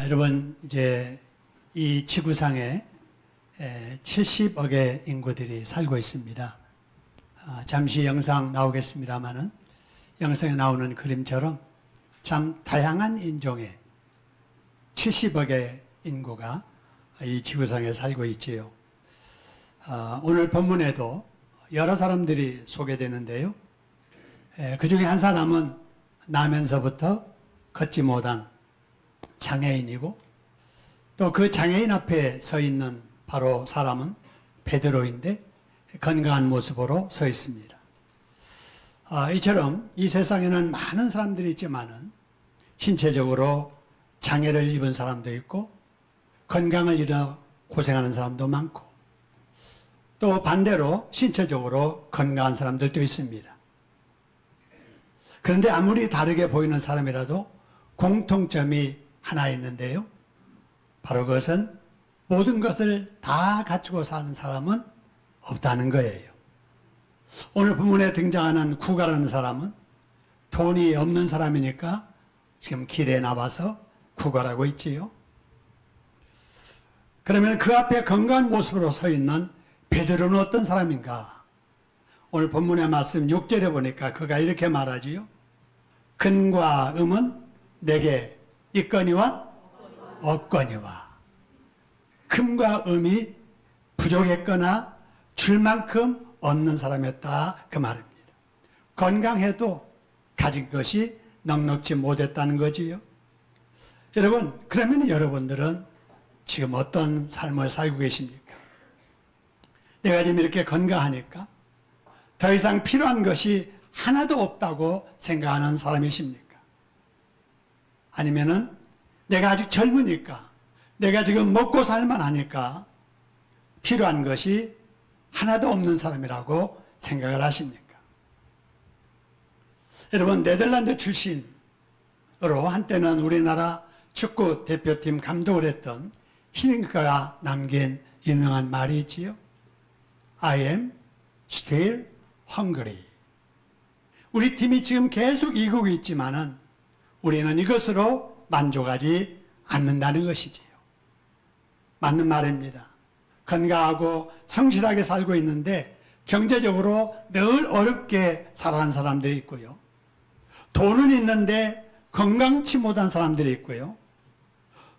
여러분, 이제 이 지구상에 70억의 인구들이 살고 있습니다. 잠시 영상 나오겠습니다만은 영상에 나오는 그림처럼 참 다양한 인종의 70억의 인구가 이 지구상에 살고 있지요. 오늘 본문에도 여러 사람들이 소개되는데요. 그 중에 한 사람은 나면서부터 걷지 못한 장애인이고, 또 그 장애인 앞에 서 있는 바로 사람은 베드로인데 건강한 모습으로 서 있습니다. 이처럼 이 세상에는 많은 사람들이 있지만은 신체적으로 장애를 입은 사람도 있고 건강을 잃어 고생하는 사람도 많고, 또 반대로 신체적으로 건강한 사람들도 있습니다. 그런데 아무리 다르게 보이는 사람이라도 공통점이 하나 있는데요. 바로 그것은 모든 것을 다 갖추고 사는 사람은 없다는 거예요. 오늘 본문에 등장하는 구가라는 사람은 돈이 없는 사람이니까 지금 길에 나와서 구걸하고 있지요. 그러면 그 앞에 건강한 모습으로 서 있는 베드로는 어떤 사람인가? 오늘 본문의 말씀 6절에 보니까 그가 이렇게 말하지요. 근과 음은 내게 있거니와 없거니와. 금과 음이 부족했거나 줄 만큼 없는 사람이었다, 그 말입니다. 건강해도 가진 것이 넉넉지 못했다는 거지요. 여러분, 그러면 여러분들은 지금 어떤 삶을 살고 계십니까? 내가 지금 이렇게 건강하니까 더 이상 필요한 것이 하나도 없다고 생각하는 사람이십니까? 아니면은 내가 아직 젊으니까, 내가 지금 먹고 살만 하니까 필요한 것이 하나도 없는 사람이라고 생각을 하십니까? 여러분, 네덜란드 출신으로 한때는 우리나라 축구 대표팀 감독을 했던 히딩크가 남긴 유명한 말이 있지요. I am still hungry. 우리 팀이 지금 계속 이기고 있지만은 우리는 이것으로 만족하지 않는다는 것이지요. 맞는 말입니다. 건강하고 성실하게 살고 있는데 경제적으로 늘 어렵게 살아가는 사람들이 있고요. 돈은 있는데 건강치 못한 사람들이 있고요.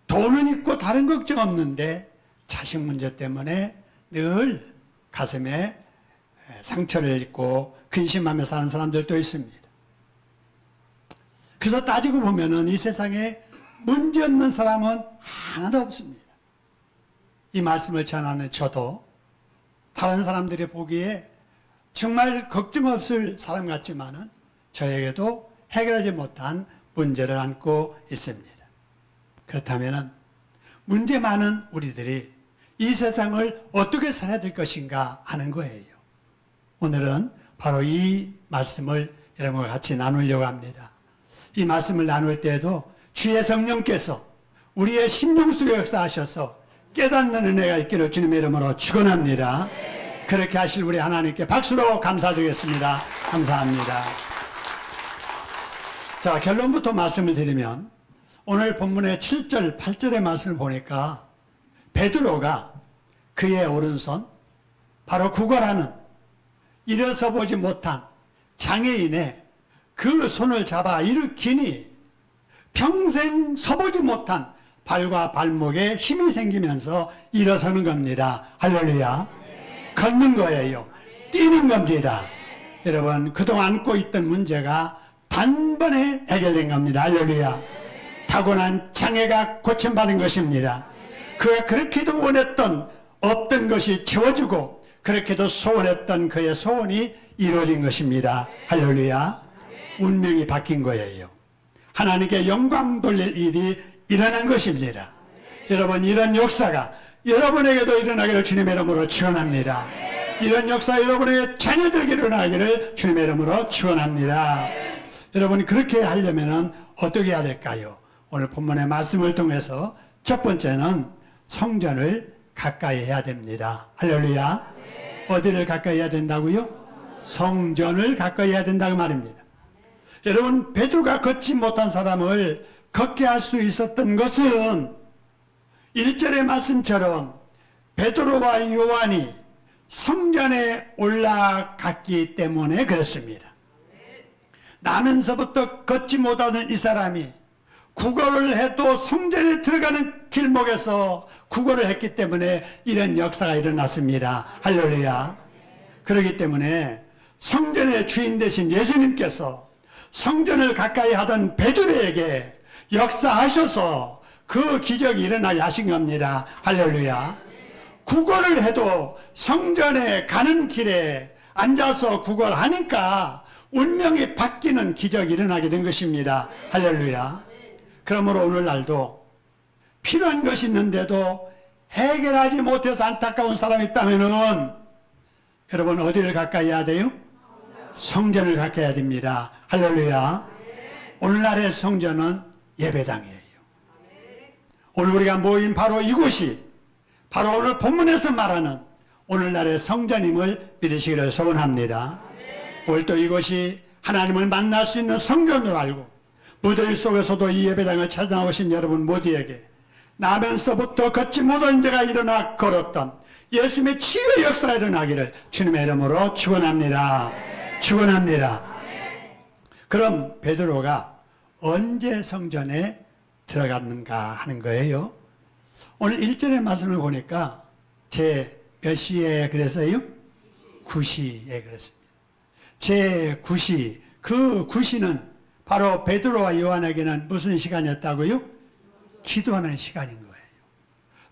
돈은 있고 다른 걱정 없는데 자식 문제 때문에 늘 가슴에 상처를 입고 근심하며 사는 사람들도 있습니다. 그래서 따지고 보면은 이 세상에 문제 없는 사람은 하나도 없습니다. 이 말씀을 전하는 저도 다른 사람들이 보기에 정말 걱정 없을 사람 같지만은 저에게도 해결하지 못한 문제를 안고 있습니다. 그렇다면은 문제 많은 우리들이 이 세상을 어떻게 살아야 될 것인가 하는 거예요. 오늘은 바로 이 말씀을 여러분과 같이 나누려고 합니다. 이 말씀을 나눌 때에도 주의 성령께서 우리의 심령 속에 역사하셔서 깨닫는 은혜가 있기를 주님의 이름으로 축원합니다. 그렇게 하실 우리 하나님께 박수로 감사드리겠습니다. 감사합니다. 자, 결론부터 말씀을 드리면 오늘 본문의 7절, 8절의 말씀을 보니까 베드로가 그의 오른손, 바로 구걸하는 일어서 보지 못한 장애인의 그 손을 잡아 일으키니 평생 서보지 못한 발과 발목에 힘이 생기면서 일어서는 겁니다. 할렐루야. 걷는 거예요. 뛰는 겁니다. 여러분, 그동안 안고 있던 문제가 단번에 해결된 겁니다. 할렐루야. 타고난 장애가 고침받은 것입니다. 그가 그렇게도 원했던 없던 것이 채워지고 그렇게도 소원했던 그의 소원이 이루어진 것입니다. 할렐루야. 운명이 바뀐 거예요. 하나님께 영광 돌릴 일이 일어난 것입니다. 여러분, 이런 역사가 여러분에게도 일어나기를 주님의 이름으로 축원합니다. 이런 역사 여러분의 자녀들에게 일어나기를 주님의 이름으로 축원합니다. 여러분, 그렇게 하려면 어떻게 해야 될까요? 오늘 본문의 말씀을 통해서 첫 번째는 성전을 가까이 해야 됩니다. 할렐루야. 어디를 가까이 해야 된다고요? 성전을 가까이 해야 된다고 말입니다. 여러분, 베드로가 걷지 못한 사람을 걷게 할 수 있었던 것은 1절의 말씀처럼 베드로와 요한이 성전에 올라갔기 때문에 그렇습니다. 나면서부터 걷지 못하는 이 사람이 구걸을 해도 성전에 들어가는 길목에서 구걸을 했기 때문에 이런 역사가 일어났습니다. 할렐루야. 그렇기 때문에 성전의 주인 되신 예수님께서 성전을 가까이 하던 베드로에게 역사하셔서 그 기적이 일어나게 하신 겁니다. 할렐루야. 구걸을 해도 성전에 가는 길에 앉아서 구걸하니까 운명이 바뀌는 기적이 일어나게 된 것입니다. 할렐루야. 그러므로 오늘날도 필요한 것이 있는데도 해결하지 못해서 안타까운 사람이 있다면은 여러분 어디를 가까이 해야 돼요? 성전을 가까이 해야 됩니다. 할렐루야. 오늘날의 성전은 예배당이에요. 오늘 우리가 모인 바로 이곳이 바로 오늘 본문에서 말하는 오늘날의 성전임을 믿으시기를 소원합니다. 오늘 또 이곳이 하나님을 만날 수 있는 성전으로 알고 무더위 속에서도 이 예배당을 찾아오신 여러분 모두에게 나면서부터 걷지 못한 자가 일어나 걸었던 예수님의 치유의 역사가 일어나기를 주님의 이름으로 축원합니다. 축원합니다. 그럼 베드로가 언제 성전에 들어갔는가 하는 거예요. 오늘 1절의 말씀을 보니까 제 몇 시에 그랬어요? 9시에 그랬습니다. 제 9시, 그 9시는 바로 베드로와 요한에게는 무슨 시간이었다고요? 기도하는 시간인 거예요.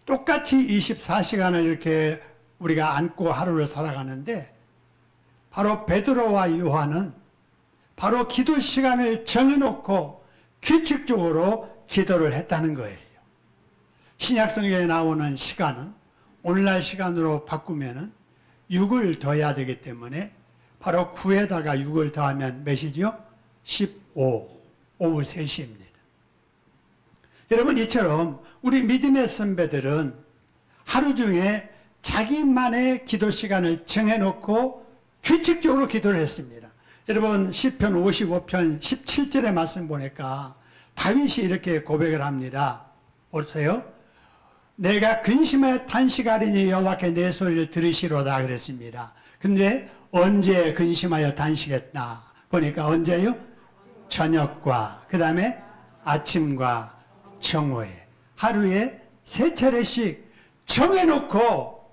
똑같이 24시간을 이렇게 우리가 안고 하루를 살아가는데 바로 베드로와 요한은 바로 기도 시간을 정해놓고 규칙적으로 기도를 했다는 거예요. 신약성경에 나오는 시간은 오늘날 시간으로 바꾸면은 6을 더해야 되기 때문에 바로 9에다가 6을 더하면 몇이죠? 15, 오후 3시입니다. 여러분 이처럼 우리 믿음의 선배들은 하루 중에 자기만의 기도 시간을 정해놓고 규칙적으로 기도를 했습니다. 여러분 시편 55편 17절의 말씀 보니까 다윗이 이렇게 고백을 합니다. 보세요. 내가 근심하여 탄식하리니 여호와께 내 소리를 들으시로다 그랬습니다. 근데 언제 근심하여 탄식했나 보니까 언제요? 저녁과 그 다음에 아침과 정오에 하루에 3차례씩 정해놓고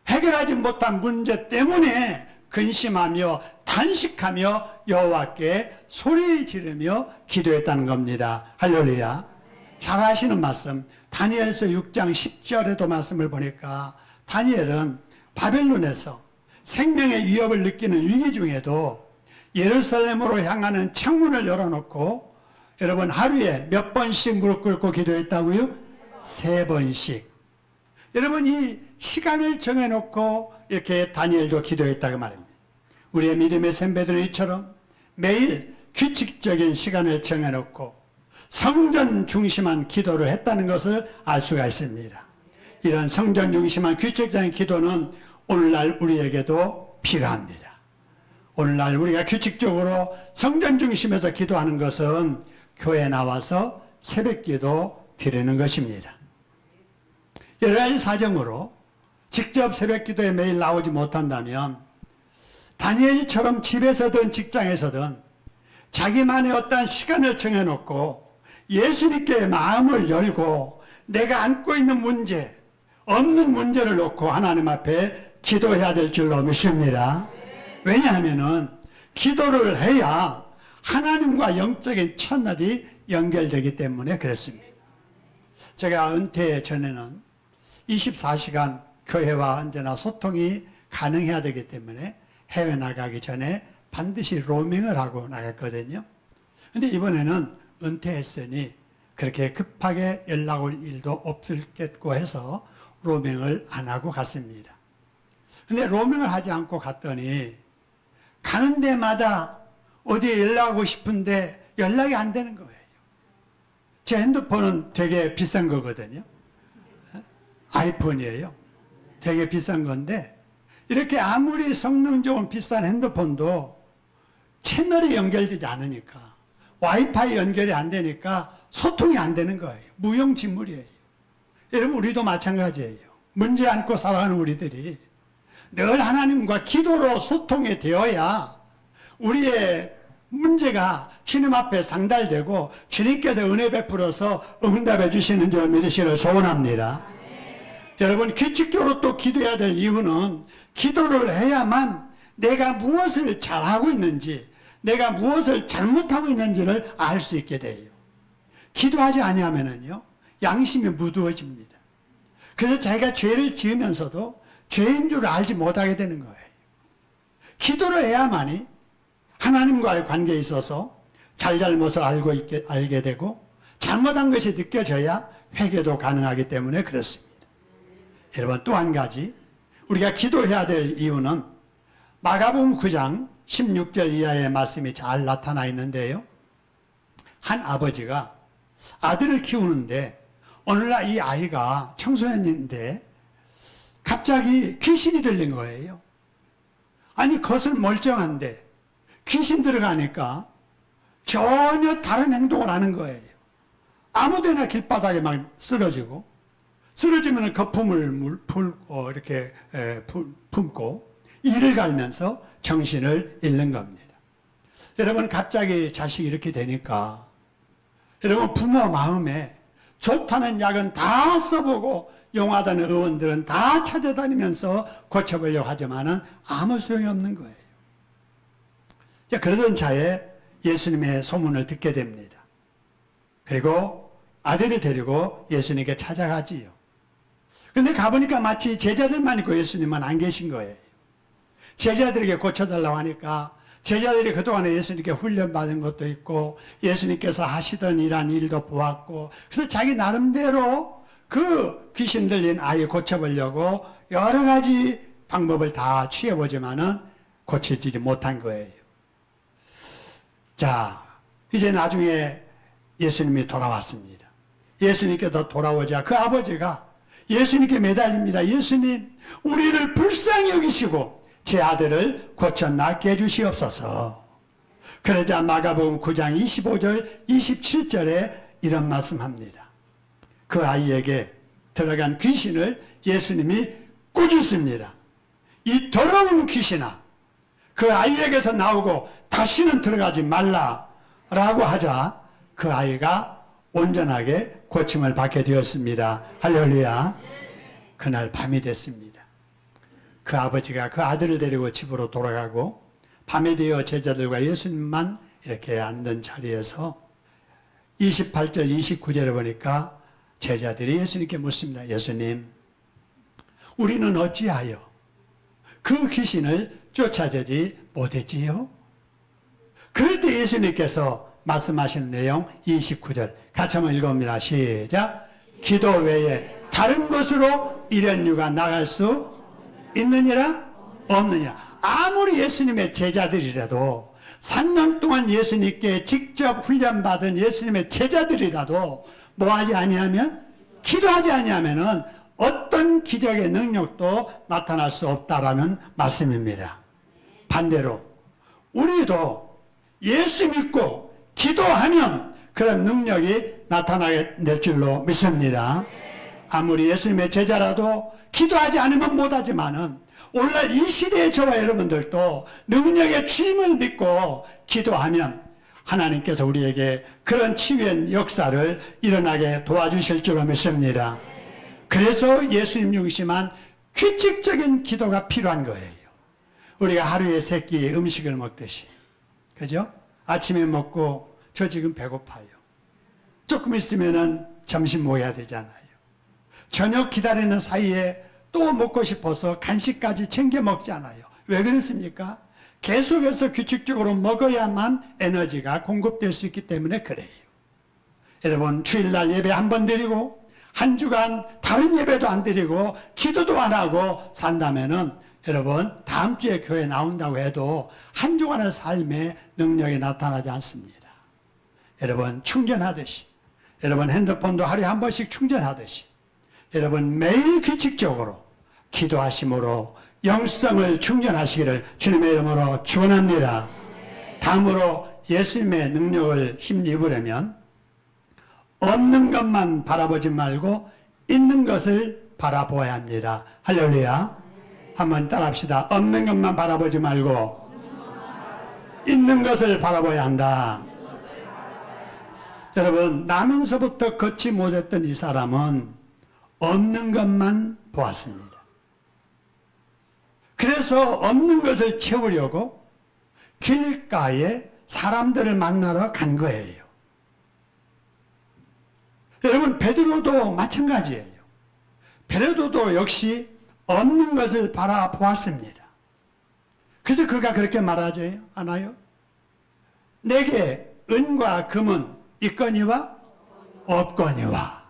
해결하지 못한 문제 때문에 근심하며 탄식하며 여호와께 소리 지르며 기도했다는 겁니다. 할렐루야. 잘 아시는 말씀 다니엘서 6장 10절에도 말씀을 보니까 다니엘은 바벨론에서 생명의 위협을 느끼는 위기 중에도 예루살렘으로 향하는 창문을 열어놓고 여러분 하루에 몇 번씩 무릎 꿇고 기도했다고요? 3번씩. 여러분 이 시간을 정해놓고 이렇게 다니엘도 기도했다고 말입니다. 우리의 믿음의 선배들은 이처럼 매일 규칙적인 시간을 정해놓고 성전 중심한 기도를 했다는 것을 알 수가 있습니다. 이런 성전 중심한 규칙적인 기도는 오늘날 우리에게도 필요합니다. 오늘날 우리가 규칙적으로 성전 중심에서 기도하는 것은 교회에 나와서 새벽기도 드리는 것입니다. 여러 가지 사정으로 직접 새벽기도에 매일 나오지 못한다면 다니엘처럼 집에서든 직장에서든 자기만의 어떤 시간을 정해놓고 예수님께 마음을 열고 내가 안고 있는 문제, 없는 문제를 놓고 하나님 앞에 기도해야 될 줄로 믿습니다. 왜냐하면은 기도를 해야 하나님과 영적인 채널이 연결되기 때문에 그렇습니다. 제가 은퇴 전에는 24시간 교회와 언제나 소통이 가능해야 되기 때문에 해외 나가기 전에 반드시 로밍을 하고 나갔거든요. 근데 이번에는 은퇴했으니 그렇게 급하게 연락 올 일도 없을겠고 해서 로밍을 안 하고 갔습니다. 근데 로밍을 하지 않고 갔더니 가는 데마다 어디에 연락하고 싶은데 연락이 안 되는 거예요. 제 핸드폰은 되게 비싼 거거든요. 아이폰이에요. 되게 비싼 건데 이렇게 아무리 성능 좋은 비싼 핸드폰도 채널이 연결되지 않으니까 와이파이 연결이 안 되니까 소통이 안 되는 거예요. 무용지물이에요. 여러분, 우리도 마찬가지예요. 문제 안고 살아가는 우리들이 늘 하나님과 기도로 소통이 되어야 우리의 문제가 주님 앞에 상달되고 주님께서 은혜 베풀어서 응답해 주시는 줄 믿으시기를 소원합니다. 여러분, 규칙적으로 또 기도해야 될 이유는 기도를 해야만 내가 무엇을 잘하고 있는지, 내가 무엇을 잘못하고 있는지를 알 수 있게 돼요. 기도하지 아니하면은요, 양심이 무두어집니다. 그래서 자기가 죄를 지으면서도 죄인 줄 알지 못하게 되는 거예요. 기도를 해야만이 하나님과의 관계에 있어서 잘잘못을 알게 되고 잘못한 것이 느껴져야 회개도 가능하기 때문에 그렇습니다. 여러분, 또 한 가지 우리가 기도해야 될 이유는 마가복음 9장 16절 이하의 말씀이 잘 나타나 있는데요. 한 아버지가 아들을 키우는데 오늘날 이 아이가 청소년인데 갑자기 귀신이 들린 거예요. 아니, 겉은 멀쩡한데 귀신 들어가니까 전혀 다른 행동을 하는 거예요. 아무데나 길바닥에 막 쓰러지고, 쓰러지면 거품을 풀고 이렇게 품고 이를 갈면서 정신을 잃는 겁니다. 여러분, 갑자기 자식이 이렇게 되니까 여러분, 부모 마음에 좋다는 약은 다 써보고 용하다는 의원들은 다 찾아다니면서 고쳐보려고 하지만은 아무 소용이 없는 거예요. 자, 그러던 차에 예수님의 소문을 듣게 됩니다. 그리고 아들을 데리고 예수님께 찾아가지요. 근데 가보니까 마치 제자들만 있고 예수님만 안 계신 거예요. 제자들에게 고쳐달라고 하니까 제자들이 그동안에 예수님께 훈련받은 것도 있고 예수님께서 하시던 이러한 일도 보았고, 그래서 자기 나름대로 그 귀신 들린 아이 고쳐보려고 여러 가지 방법을 다 취해보지만은 고쳐지지 못한 거예요. 자, 이제 나중에 예수님이 돌아왔습니다. 예수님께서 돌아오자 그 아버지가 예수님께 매달립니다. 예수님, 우리를 불쌍히 여기시고 제 아들을 고쳐 낫게 해주시옵소서. 그러자 마가복음 9장 25절 27절에 이런 말씀합니다. 그 아이에게 들어간 귀신을 예수님이 꾸짖습니다. 이 더러운 귀신아, 그 아이에게서 나오고 다시는 들어가지 말라라고 하자 그 아이가 온전하게 고침을 받게 되었습니다. 할렐루야. 그날 밤이 됐습니다. 그 아버지가 그 아들을 데리고 집으로 돌아가고 밤이 되어 제자들과 예수님만 이렇게 앉은 자리에서 28절 29절에 보니까 제자들이 예수님께 묻습니다. 예수님, 우리는 어찌하여 그 귀신을 쫓아내지 못했지요? 그럴 때 예수님께서 말씀하시는 내용 29절 같이 한번 읽어봅니다. 시작. 기도 외에 다른 곳으로 이런 유가 나갈 수 있느니라? 없느냐? 아무리 예수님의 제자들이라도 3년 동안 예수님께 직접 훈련받은 예수님의 제자들이라도 뭐하지 아니하면? 기도하지 아니하면은 어떤 기적의 능력도 나타날 수 없다라는 말씀입니다. 반대로 우리도 예수 믿고 기도하면 그런 능력이 나타나게 될 줄로 믿습니다. 아무리 예수님의 제자라도 기도하지 않으면 못하지만은 오늘날 이 시대의 저와 여러분들도 능력의 주임을 믿고 기도하면 하나님께서 우리에게 그런 치유의 역사를 일어나게 도와주실 줄로 믿습니다. 그래서 예수님 중심한 규칙적인 기도가 필요한 거예요. 우리가 하루에 3끼 음식을 먹듯이, 그죠? 아침에 먹고 저 지금 배고파요. 조금 있으면은 점심 먹어야 되잖아요. 저녁 기다리는 사이에 또 먹고 싶어서 간식까지 챙겨 먹잖아요. 왜 그렇습니까? 계속해서 규칙적으로 먹어야만 에너지가 공급될 수 있기 때문에 그래요. 여러분, 주일날 예배 한 번 드리고 한 주간 다른 예배도 안 드리고 기도도 안 하고 산다면은 여러분, 다음 주에 교회 나온다고 해도 한 주간의 삶에 능력이 나타나지 않습니다. 여러분, 충전하듯이, 여러분 핸드폰도 하루에 한 번씩 충전하듯이 여러분 매일 규칙적으로 기도하심으로 영성을 충전하시기를 주님의 이름으로 축원합니다. 다음으로 예수님의 능력을 힘입으려면 없는 것만 바라보지 말고 있는 것을 바라보아야 합니다. 할렐루야. 한번 따라합시다. 없는 것만 바라보지 말고 있는 것을 바라봐야 한다. 여러분, 나면서부터 걷지 못했던 이 사람은 없는 것만 보았습니다. 그래서 없는 것을 채우려고 길가에 사람들을 만나러 간 거예요. 여러분, 베드로도 마찬가지예요. 베드로도 역시 없는 것을 바라보았습니다. 그래서 그가 그렇게 말하지 않아요? 내게 은과 금은 있거니와 없거니와.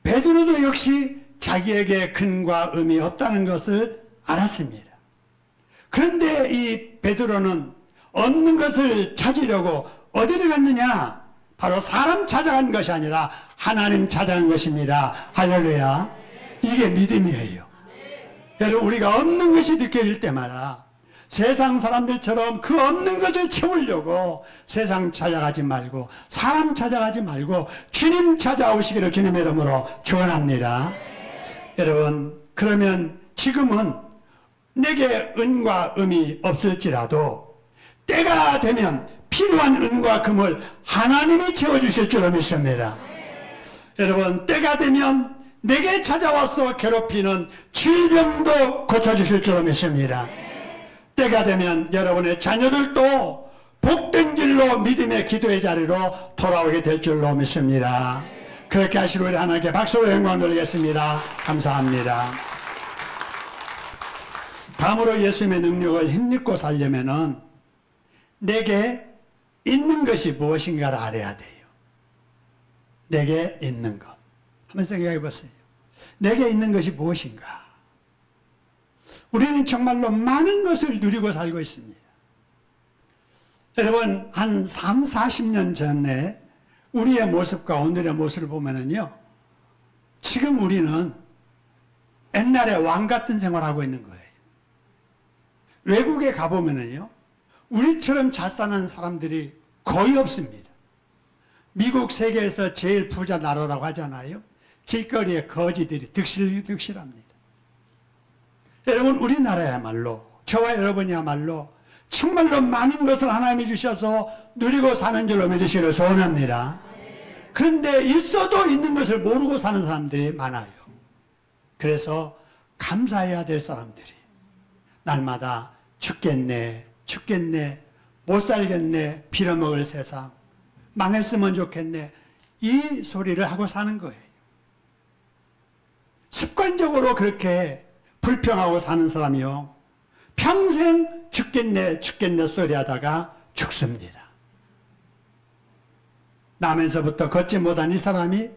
베드로도 역시 자기에게 금과 음이 없다는 것을 알았습니다. 그런데 이 베드로는 없는 것을 찾으려고 어디를 갔느냐? 바로 사람 찾아간 것이 아니라 하나님 찾아간 것입니다. 할렐루야. 이게 믿음이에요. 여러분, 우리가 없는 것이 느껴질 때마다 세상 사람들처럼 그 없는 것을 채우려고 세상 찾아가지 말고 사람 찾아가지 말고 주님 찾아오시기를 주님의 이름으로 축원합니다. 여러분, 그러면 지금은 내게 은과 음이 없을지라도 때가 되면 필요한 은과 금을 하나님이 채워주실 줄로 믿습니다. 여러분, 때가 되면 내게 찾아와서 괴롭히는 질병도 고쳐주실 줄로 믿습니다. 때가 되면 여러분의 자녀들도 복된 길로 믿음의 기도의 자리로 돌아오게 될 줄로 믿습니다. 그렇게 하시로 우리 하나님께 박수로 영광 돌리겠습니다. 감사합니다. 다음으로 예수님의 능력을 힘입고 살려면은 내게 있는 것이 무엇인가를 알아야 돼요. 내게 있는 것. 한번 생각해 보세요. 내게 있는 것이 무엇인가? 우리는 정말로 많은 것을 누리고 살고 있습니다. 여러분, 한 3, 40년 전에 우리의 모습과 오늘의 모습을 보면은요, 지금 우리는 옛날에 왕 같은 생활을 하고 있는 거예요. 외국에 가보면은요, 우리처럼 잘 사는 사람들이 거의 없습니다. 미국 세계에서 제일 부자 나라라고 하잖아요. 길거리에 거지들이 득실합니다. 여러분, 우리나라야말로, 저와 여러분이야말로 정말로 많은 것을 하나님이 주셔서 누리고 사는 줄로 믿으시기를 소원합니다. 그런데 있어도 있는 것을 모르고 사는 사람들이 많아요. 그래서 감사해야 될 사람들이 날마다 죽겠네, 못 살겠네, 빌어먹을 세상, 망했으면 좋겠네, 이 소리를 하고 사는 거예요. 습관적으로 그렇게 불평하고 사는 사람이요, 평생 죽겠네 소리 하다가 죽습니다. 나면서부터 걷지 못한 이 사람이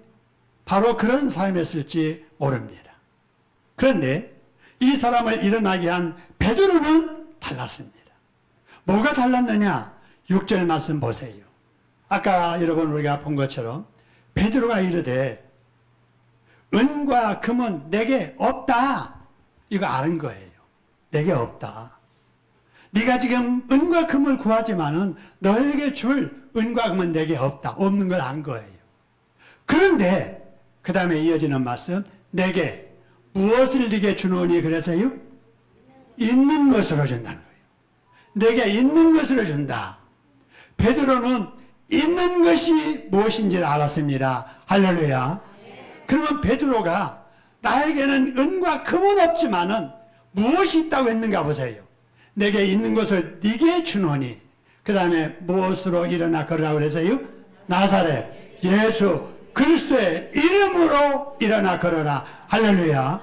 바로 그런 사람이었을지 모릅니다. 그런데 이 사람을 일어나게 한 베드로는 달랐습니다. 뭐가 달랐느냐? 6절 말씀 보세요. 아까 여러분 우리가 본 것처럼 베드로가 이르되 은과 금은 내게 없다. 이거 아는 거예요. 내게 없다. 네가 지금 은과 금을 구하지만은 너에게 줄 은과 금은 내게 없다. 없는 걸 안 거예요. 그런데 그 다음에 이어지는 말씀, 내게 무엇을 네게 주노니 그래서요? 있는 것으로 준다는 거예요. 내게 있는 것으로 준다. 베드로는 있는 것이 무엇인지를 알았습니다. 할렐루야. 그러면 베드로가 나에게는 은과 금은 없지만은 무엇이 있다고 했는가 보세요. 내게 있는 것을 네게 주노니, 그 다음에 무엇으로 일어나 걸으라고 그래서요? 나사렛 예수 그리스도의 이름으로 일어나 걸어라. 할렐루야.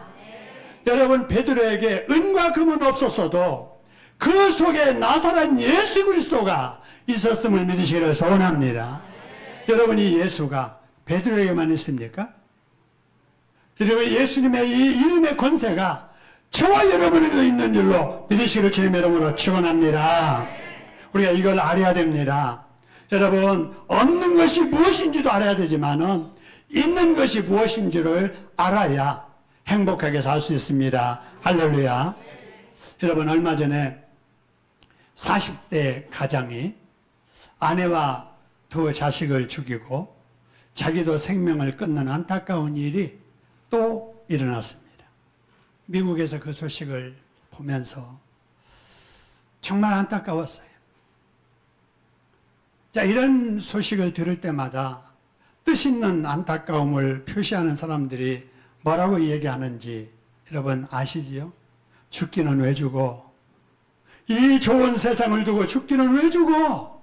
여러분, 베드로에게 은과 금은 없었어도 그 속에 나사렛 예수 그리스도가 있었음을 믿으시기를 소원합니다. 여러분이 예수가 베드로에게만 있습니까? 여러분, 예수님의 이 이름의 권세가 저와 여러분에게도 있는 줄로 믿으시기를 주님의 이름으로 축원합니다. 우리가 이걸 알아야 됩니다. 여러분, 없는 것이 무엇인지도 알아야 되지만은 있는 것이 무엇인지를 알아야 행복하게 살 수 있습니다. 할렐루야. 여러분, 얼마 전에 40대 가장이 아내와 두 자식을 죽이고 자기도 생명을 끊는 안타까운 일이 또 일어났습니다. 미국에서 그 소식을 보면서 정말 안타까웠어요. 자, 이런 소식을 들을 때마다 뜻있는 안타까움을 표시하는 사람들이 뭐라고 얘기하는지 여러분 아시지요? 죽기는 왜 죽어? 이 좋은 세상을 두고 죽기는 왜 죽어?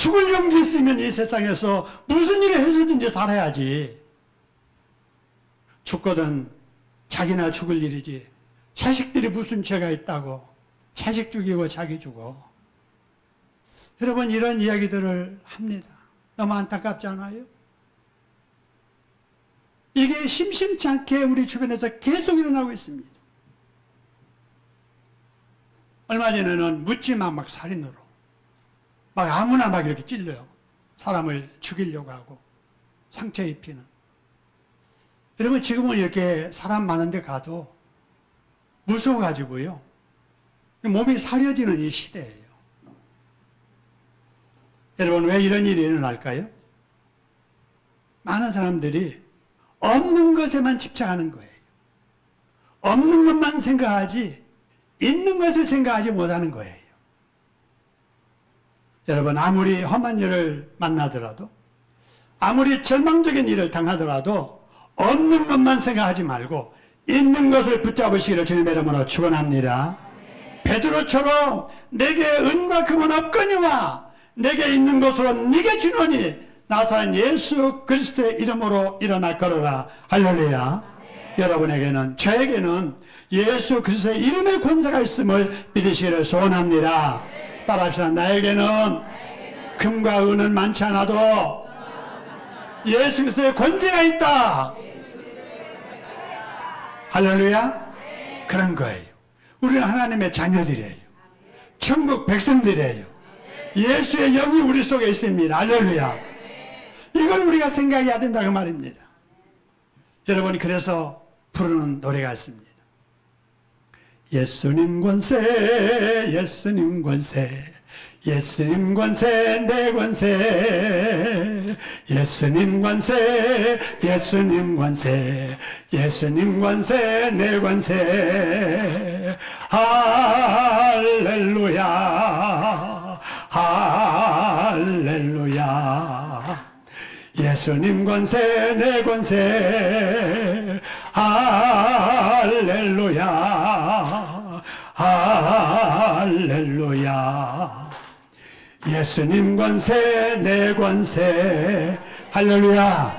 죽을 용기 있으면 이 세상에서 무슨 일을 해서든지 살아야지. 죽거든 자기나 죽을 일이지. 자식들이 무슨 죄가 있다고. 자식 죽이고 자기 죽어. 여러분 이런 이야기들을 합니다. 너무 안타깝지 않아요? 이게 심심치 않게 우리 주변에서 계속 일어나고 있습니다. 얼마 전에는 묻지마 막 살인으로 막 아무나 막 이렇게 찔러요. 사람을 죽이려고 하고 상처 입히는. 여러분 지금은 이렇게 사람 많은 데 가도 무서워가지고요. 몸이 사려지는 이 시대예요. 여러분 왜 이런 일이 일어날까요? 많은 사람들이 없는 것에만 집착하는 거예요. 없는 것만 생각하지 있는 것을 생각하지 못하는 거예요. 여러분 아무리 험한 일을 만나더라도 아무리 절망적인 일을 당하더라도 없는 것만 생각하지 말고 있는 것을 붙잡으시기를 주님의 이름으로 축원합니다. 베드로처럼 내게 은과 금은 없거니와 내게 있는 것으로 네게 주노니 나사렛 예수 그리스도의 이름으로 일어나 걸어라. 할렐루야. 여러분에게는 저에게는 예수 그리스도의 이름의 권세가 있음을 믿으시기를 소원합니다. 따라합시다. 나에게는 금과 은은 많지 않아도 예수 그리스도의 권세가 있다. 할렐루야. 그런 거예요. 우리는 하나님의 자녀들이에요. 천국 백성들이에요. 예수의 영이 우리 속에 있습니다. 할렐루야. 이걸 우리가 생각해야 된다고 말입니다. 여러분이 그래서 부르는 노래가 있습니다. 예수님 권세, 예수님 권세, 예수님 권세, 내 권세, 예수님 권세, 예수님 권세, 예수님 권세, 내 권세, 할렐루야, 할렐루야. 예수님 권세, 내 권세, 할렐루야, 할렐루야. 예수님 권세, 내 권세, 할렐루야.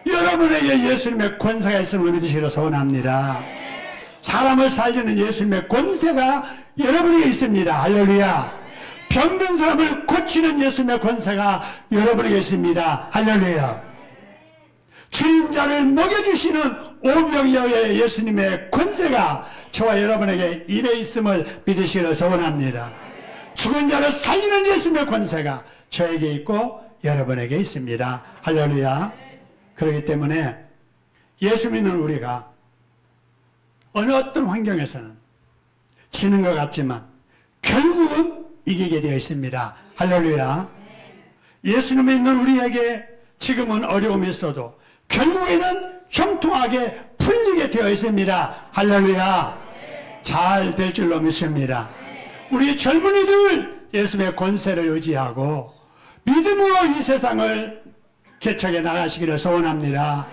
여러분에게 예수님의 권세가 있음을 믿으시기를 소원합니다. 사람을 살리는 예수님의 권세가 여러분에게 있습니다. 할렐루야. 병든 사람을 고치는 예수님의 권세가 여러분에게 있습니다. 할렐루야. 주인 자를 먹여주시는 오병이어의 예수님의 권세가 저와 여러분에게 입에 있음을 믿으시기를 소원합니다. 죽은 자를 살리는 예수님의 권세가 저에게 있고 여러분에게 있습니다. 할렐루야. 그렇기 때문에 예수 믿는 우리가 어느 어떤 환경에서는 지는 것 같지만 결국은 이기게 되어 있습니다. 할렐루야. 예수님 믿는 우리에게 지금은 어려움이 있어도 결국에는 형통하게 풀리게 되어 있습니다. 할렐루야. 잘 될 줄로 믿습니다. 우리 젊은이들 예수님의 권세를 의지하고 믿음으로 이 세상을 개척해 나가시기를 소원합니다.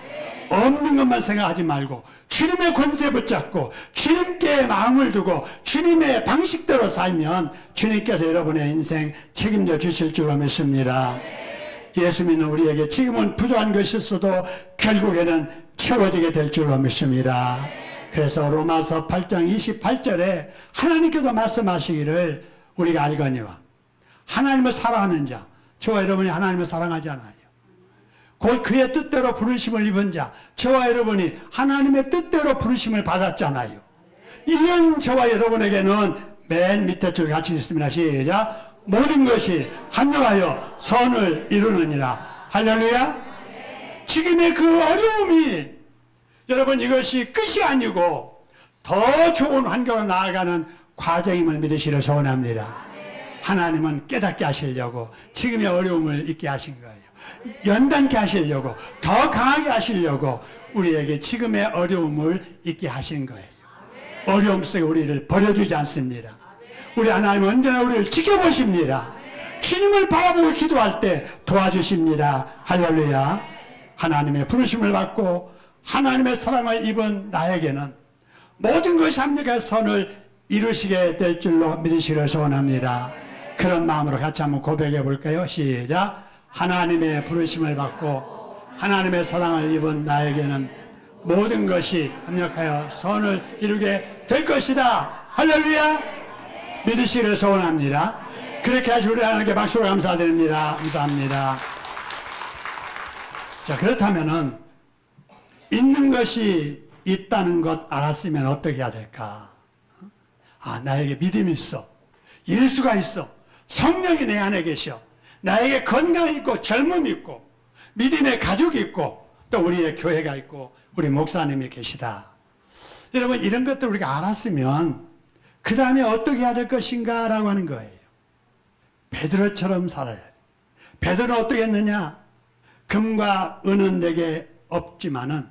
없는 것만 생각하지 말고 주님의 권세 붙잡고 주님께 마음을 두고 주님의 방식대로 살면 주님께서 여러분의 인생 책임져 주실 줄로 믿습니다. 예수 믿는 우리에게 지금은 부족한 것이 있어도 결국에는 채워지게 될 줄로 믿습니다. 그래서 로마서 8장 28절에 하나님께서 말씀하시기를 우리가 알거니와 하나님을 사랑하는 자, 저와 여러분이 하나님을 사랑하지 않아요. 곧 그의 뜻대로 부르심을 입은 자, 저와 여러분이 하나님의 뜻대로 부르심을 받았잖아요. 이런 저와 여러분에게는 맨 밑에 줄 같이 있습니다. 시작. 모든 것이 합력하여 선을 이루느니라. 할렐루야. 지금의 그 어려움이 여러분 이것이 끝이 아니고 더 좋은 환경으로 나아가는 과정임을 믿으시기를 소원합니다. 하나님은 깨닫게 하시려고 지금의 어려움을 잊게 하신 거예요. 연단케 하시려고, 더 강하게 하시려고 우리에게 지금의 어려움을 잊게 하신 거예요. 어려움 속에 우리를 버려두지 않습니다. 우리 하나님은 언제나 우리를 지켜보십니다. 주님을 바라보고 기도할 때 도와주십니다. 할렐루야. 하나님의 부르심을 받고 하나님의 사랑을 입은 나에게는 모든 것이 합력의 선을 이루시게 될 줄로 믿으시기를 소원합니다. 그런 마음으로 같이 한번 고백해 볼까요? 시작. 하나님의 부르심을 받고 하나님의 사랑을 입은 나에게는 모든 것이 합력하여 선을 이루게 될 것이다. 할렐루야. 믿으시기를 소원합니다. 그렇게 하시고 우리 하나님께 박수로 감사드립니다. 감사합니다. 자, 그렇다면은 있는 것이 있다는 것 알았으면 어떻게 해야 될까? 아, 나에게 믿음이 있어. 예수가 있어. 성령이 내 안에 계셔. 나에게 건강이 있고 젊음이 있고 믿음의 가족이 있고 또 우리의 교회가 있고 우리 목사님이 계시다. 여러분, 이런 것들 우리가 알았으면 그 다음에 어떻게 해야 될 것인가 라고 하는 거예요. 베드로처럼 살아야 돼. 베드로는 어떻게 했느냐? 금과 은은 내게 없지만은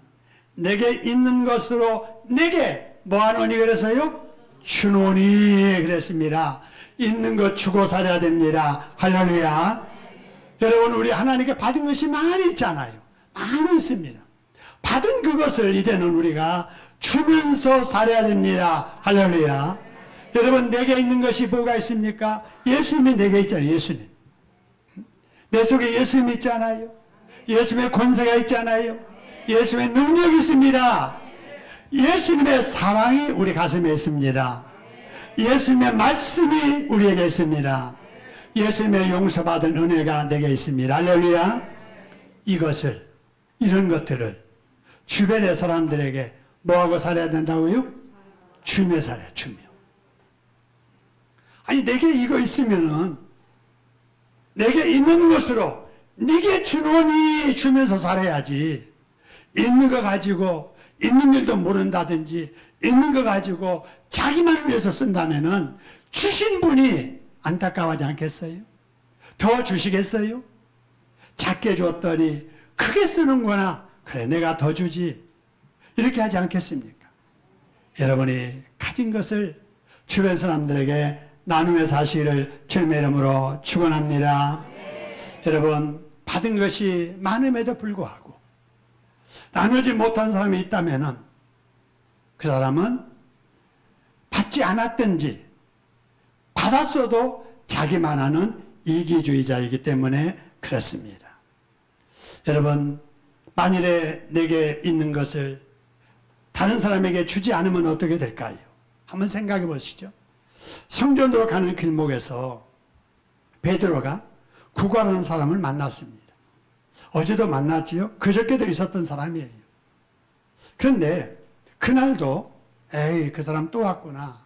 내게 있는 것으로 내게 뭐하노니 그래서요? 주노니 그랬습니다. 있는 것 주고 살아야 됩니다. 할렐루야. 여러분, 우리 하나님께 받은 것이 많이 있잖아요. 많이 있습니다. 받은 그것을 이제는 우리가 주면서 살아야 됩니다. 할렐루야. 여러분, 내게 있는 것이 뭐가 있습니까? 예수님이 내게 있잖아요. 예수님. 내 속에 예수님이 있잖아요. 예수님의 권세가 있잖아요. 예수님의 능력이 있습니다. 예수님의 사랑이 우리 가슴에 있습니다. 예수님의 말씀이 우리에게 있습니다. 예수님의 용서받은 은혜가 내게 있습니다. 할렐루야. 이것을, 이런 것들을 주변의 사람들에게 뭐하고 살아야 된다고요? 주며 살아야, 주며. 아니, 내게 이거 있으면은 내게 있는 것으로 네게 주노니 주면서 살아야지. 있는 거 가지고 있는 일도 모른다든지 있는 거 가지고 자기만을 위해서 쓴다면은 주신 분이 안타까워하지 않겠어요? 더 주시겠어요? 작게 줬더니 크게 쓰는구나. 그래, 내가 더 주지. 이렇게 하지 않겠습니까? 여러분이 가진 것을 주변 사람들에게 나눔의 사실을 주님의 이름으로 축원합니다. 여러분, 받은 것이 많음에도 불구하고 나누지 못한 사람이 있다면은 그 사람은 받지 않았든지 받았어도 자기만 하는 이기주의자이기 때문에 그렇습니다. 여러분, 만일에 내게 있는 것을 다른 사람에게 주지 않으면 어떻게 될까요? 한번 생각해 보시죠. 성전으로 가는 길목에서 베드로가 구걸하는 사람을 만났습니다. 어제도 만났지요? 그저께도 있었던 사람이에요. 그런데 그날도 에이, 그 사람 또 왔구나.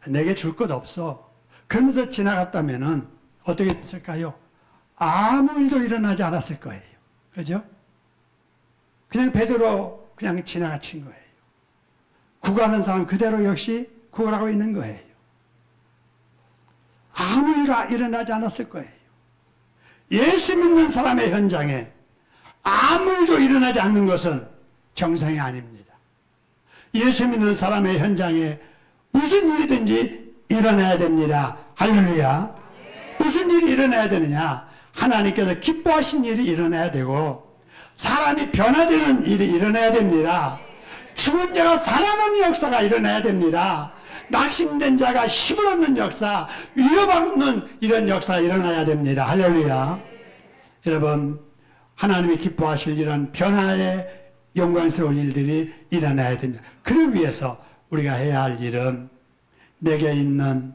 내게 줄 것 없어. 그러면서 지나갔다면은 어떻게 됐을까요? 아무 일도 일어나지 않았을 거예요. 그죠? 그냥 베드로 그냥 지나가친 거예요. 구걸하는 사람 그대로 역시 구걸하고 있는 거예요. 아무 일도 일어나지 않았을 거예요. 예수 믿는 사람의 현장에 아무 일도 일어나지 않는 것은 정상이 아닙니다. 예수 믿는 사람의 현장에 무슨 일이든지 일어나야 됩니다. 할렐루야. 무슨 일이 일어나야 되느냐? 하나님께서 기뻐하신 일이 일어나야 되고 사람이 변화되는 일이 일어나야 됩니다. 죽은 자가 살아나는 역사가 일어나야 됩니다. 낙심된 자가 힘을 얻는 역사, 위로받는 이런 역사가 일어나야 됩니다. 할렐루야. 여러분, 하나님이 기뻐하실 이런 변화의 영광스러운 일들이 일어나야 됩니다. 그를 위해서 우리가 해야 할 일은 내게 있는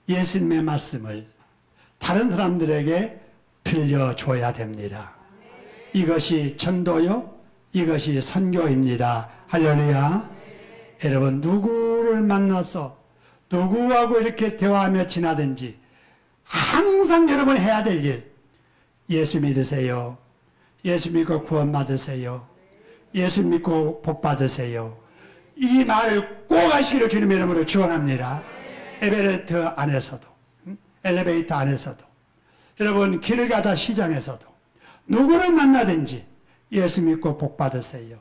예수님의 말씀을 다른 사람들에게 들려줘야 됩니다. 이것이 전도요, 이것이 선교입니다. 할렐루야. 여러분, 누구를 만나서 누구하고 이렇게 대화하며 지나든지 항상 여러분 해야 될 일, 예수 믿으세요. 예수 믿고 구원 받으세요. 예수 믿고 복 받으세요. 이 말을 꼭 하시기를 주님의 이름으로 축원합니다. 에베레스트 안에서도, 엘리베이터 안에서도, 여러분 길을 가다 시장에서도 누구를 만나든지 예수 믿고 복 받으세요.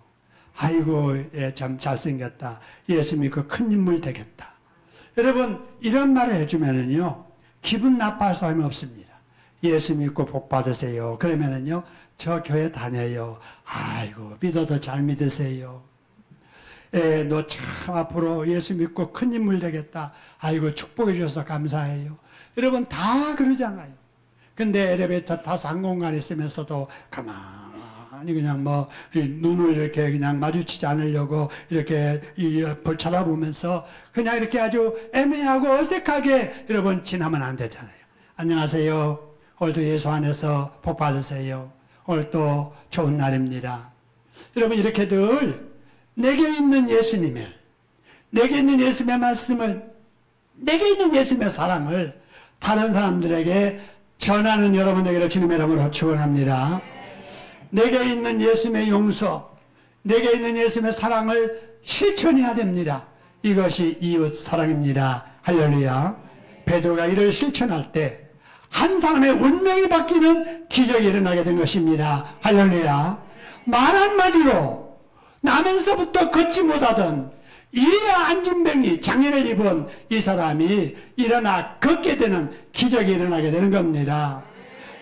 아이고, 예, 참 잘생겼다. 예수 믿고 큰 인물 되겠다. 여러분, 이런 말을 해주면은요, 기분 나빠할 사람이 없습니다. 예수 믿고 복 받으세요. 그러면은요, 저 교회 다녀요. 아이고, 믿어도 잘 믿으세요. 예, 너 참 앞으로 예수 믿고 큰 인물 되겠다. 아이고, 축복해 주셔서 감사해요. 여러분, 다 그러잖아요. 근데 엘리베이터 타서 한 공간에 있으면서도 가만히 그냥 뭐 눈을 이렇게 그냥 마주치지 않으려고 이렇게 볼 쳐다보면서 그냥 이렇게 아주 애매하고 어색하게 여러분 지나면 안 되잖아요. 안녕하세요. 오늘도 예수 안에서 복 받으세요. 오늘 또 좋은 날입니다. 여러분, 이렇게 늘 내게 있는 예수님을, 내게 있는 예수님의 말씀을, 내게 있는 예수님의 사랑을 다른 사람들에게 전하는 여러분 되기를 주님의 이름으로 축원합니다. 내게 있는 예수님의 용서, 내게 있는 예수님의 사랑을 실천해야 됩니다. 이것이 이웃 사랑입니다. 할렐루야. 베드로가 이를 실천할 때 한 사람의 운명이 바뀌는 기적이 일어나게 된 것입니다. 할렐루야. 말 한마디로 나면서부터 걷지 못하던 이 안진병이 장애를 입은 이 사람이 일어나 걷게 되는 기적이 일어나게 되는 겁니다.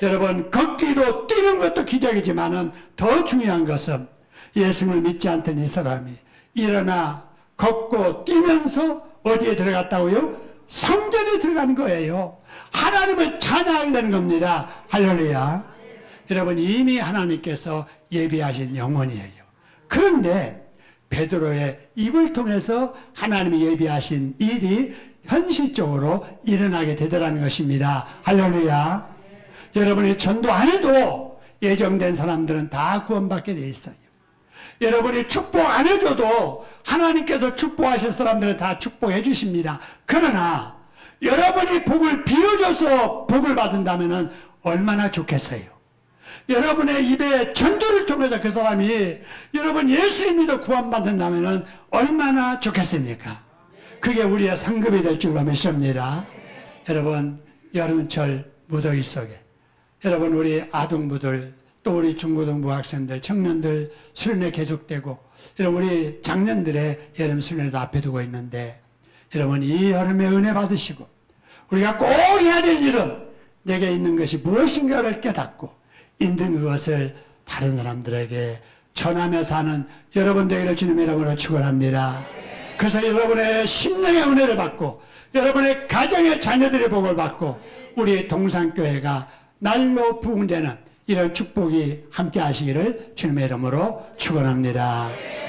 여러분, 걷기도 뛰는 것도 기적이지만은 더 중요한 것은 예수님을 믿지 않던 이 사람이 일어나 걷고 뛰면서 어디에 들어갔다고요? 성전에 들어간 거예요. 하나님을 찬양하게 되는 겁니다. 할렐루야. 여러분, 이미 하나님께서 예비하신 영혼이에요. 그런데 베드로의 입을 통해서 하나님이 예비하신 일이 현실적으로 일어나게 되더라는 것입니다. 할렐루야. 여러분이 전도 안 해도 예정된 사람들은 다 구원받게 돼 있어요. 여러분이 축복 안 해줘도 하나님께서 축복하실 사람들은 다 축복해 주십니다. 그러나 여러분이 복을 빌어줘서 복을 받는다면 얼마나 좋겠어요. 여러분의 입에 전도를 통해서 그 사람이 여러분 예수를 믿어 구원받는다면 얼마나 좋겠습니까? 그게 우리의 상급이 될 줄로 믿습니다. 여러분, 여름철 무더위 속에 여러분 우리 아동부들 또 우리 중고등부 학생들, 청년들 수련회 계속되고 여러분 우리 장년들의 여름 수련회도 앞에 두고 있는데 여러분 이 여름에 은혜 받으시고 우리가 꼭 해야 될 일은 내게 있는 것이 무엇인가를 깨닫고 있는 그것을 다른 사람들에게 전하며 사는 여러분 되기를 주님의 이름으로 축원합니다. 그래서 여러분의 심령의 은혜를 받고 여러분의 가정의 자녀들의 복을 받고 우리 동산교회가 날로 부흥되는 이런 축복이 함께 하시기를 주님의 이름으로 축원합니다.